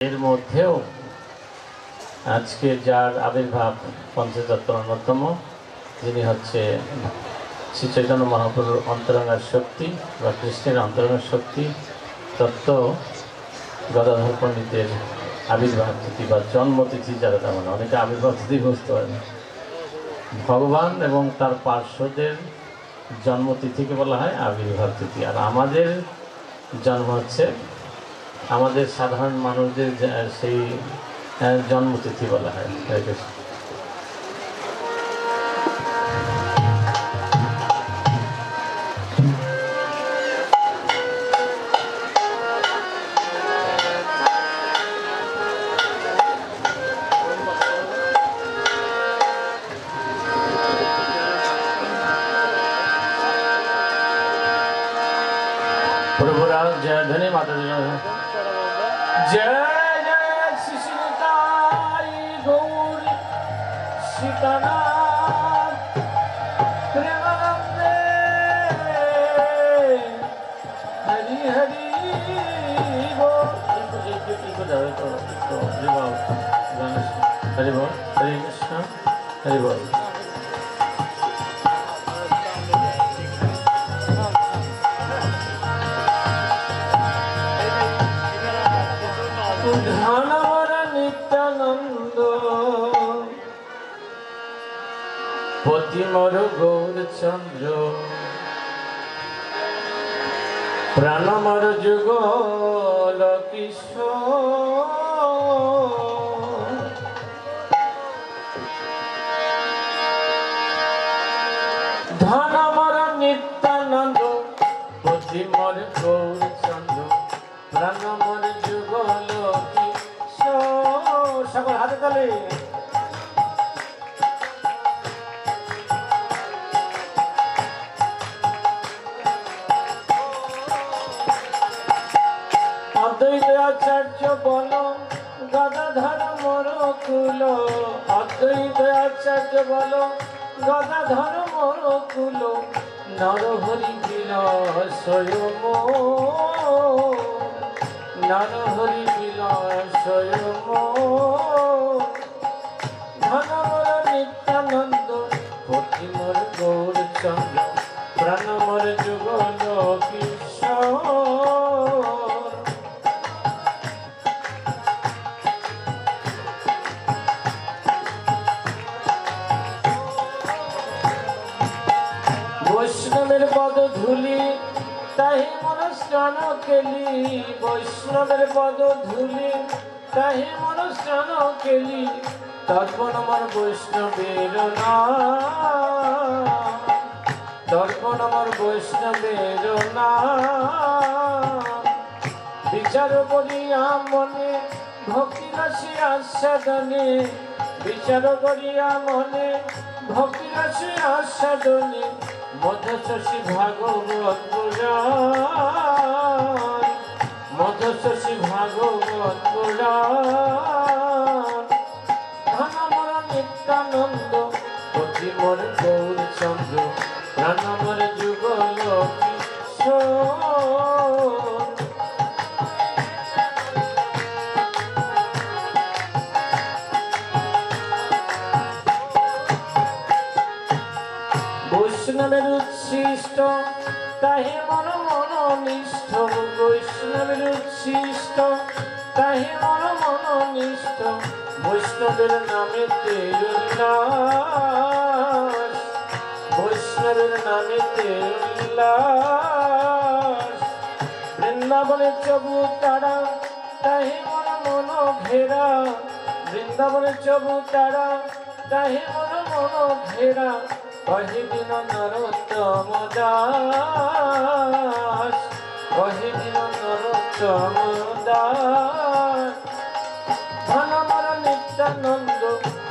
এর মধ্যেও আজকে যার আবির্ভাব পঞ্চতত্ত্ব অন্যতম, যিনি হচ্ছে শ্রী চৈতন্য মহাপ্রভুর অন্তরঙ্গার শক্তি বা কৃষ্ণের অন্তরঙ্গার শক্তি তত্ত্ব গদাধর পণ্ডিতের আবির্ভাব তিথি বা জন্মতিথি, যারা তেমন অনেকে আবির্ভাব তিথি বুঝতে পারে না। ভগবান এবং তার পার্শ্বদের জন্মতিথিকে বলা হয় আবির্ভাব তিথি। আর আমাদের জন্ম হচ্ছে আমাদের সাধারণ মানুষদের সেই জন্মতিথি বলা হয়। प्रभुराज जय धनी माता जी जय जय श्रीताई गौर सीतानाथ प्रेमानंदे हरि हरि बोल। हरि बोल, हरे कृष्ण, हरि बोल। ध्यानवर नित्यानंद पतिमर गौरचंद्र प्राणमर जुगल किशोर ध्यानवर नित्यानंद पतिमर गौरचंद्र प्राणमर जुगल সকল হাতে তালে। অদ্বৈত আচার্য বল গদাধর মোর কুল, অদ্বৈত আচার্য বল গদাধর মোর কুল, নরহরি বিলয় নরহরি বিলয় ধনমর নিত্যানন্দ পতিমর গৌরচন্দ্র প্রাণমর যুগল কিশোর। বৈষ্ণবের পদ ধুলি তাহি মনস্কান কেলি, বৈষ্ণবের পদ ধুলি তাহি মনস্কান কেলি, তর্পণ আমার বৈষ্ণবের নাম, তর্পণ আমার বৈষ্ণবের নাম। বিচার করিয়া মনে ভক্তি রাশি আস্বাদনে, বিচার করিয়া মনে ভক্তি রাশি আস্বাদনে, মধ্যশী ভাগবত পুরাণ, মধ্যশী ভাগবত পুরাণ। ধনমর নিত্যানন্দ পতিমর গৌরচন্দ্র প্রাণমর যুগল কিশোর। বৈষ্ণবের উচ্ছিষ্ট তাহে মন মননিষ্ঠ, বৈষ্ণবের উচ্ছিষ্ট তাহে মন মননিষ্ঠ, বৈষ্ণবের নামেতে উল্লাস, বৈষ্ণবের নামেতে উল্লাস। বৃন্দাবনের চবুতারা তাহে মন মন ঘেরা, বৃন্দাবনের চবুতারা তাহে মন মন ঘেরা, কহিদিন নরোত্তম দাস, কহিদিন নরোত্তম দাস। ধনমর নিত্যানন্দ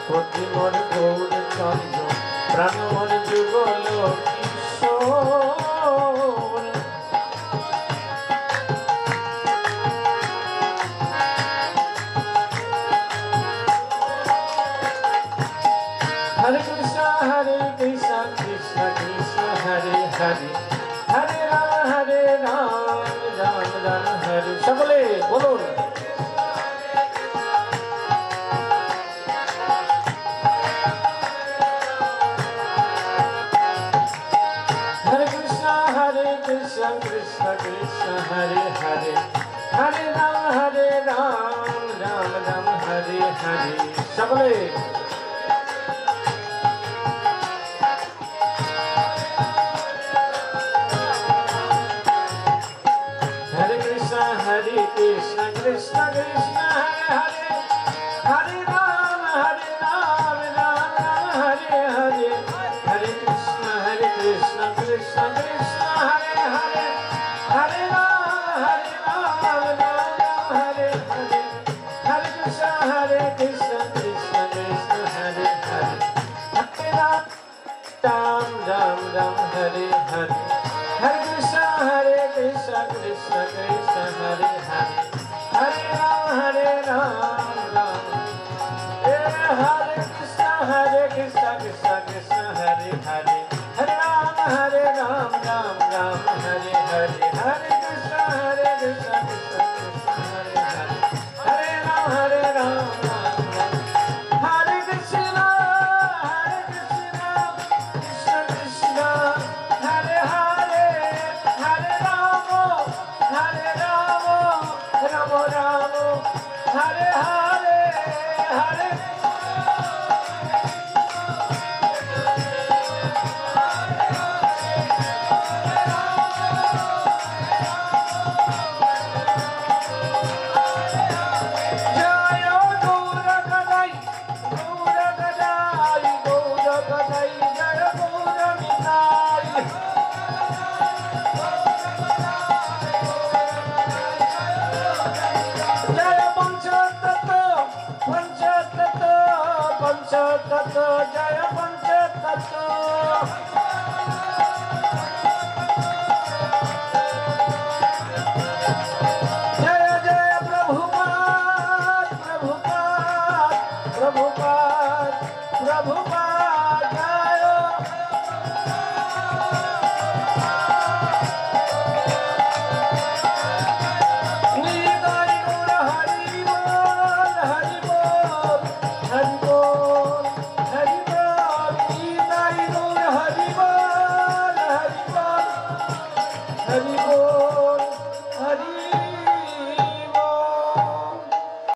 পতিমর গৌরচন্দ্র প্রাণমর যুগল কিশোর। হরে কৃষ্ণ কৃষ্ণ কৃষ্ণ হরে হরে, হরে রাম রাম রাম হরে। সকলে বলুন हरे सबले हरे कृष्ण कृष्ण कृष्ण हरे हरे राम राम राम हरे हरे हरे कृष्ण कृष्ण कृष्ण हरे हरे हरे राम राम राम हरे हरे हरे कृष्ण कृष्ण कृष्ण हरे हरे हरे राम राम राम हरे हरे हरे कृष्ण कृष्ण कृष्ण हरे हरे हरे राम राम हरे कृष्ण कृष्ण कृष्ण हरे हरे हरे राम राम राम हरे हरे हरे कृष्ण कृष्ण कृष्ण हरे हरे हरे राम राम राम हरे कृष्ण कृष्ण कृष्ण हरे हरे हरे राम राम राम हरे हरे हरे जय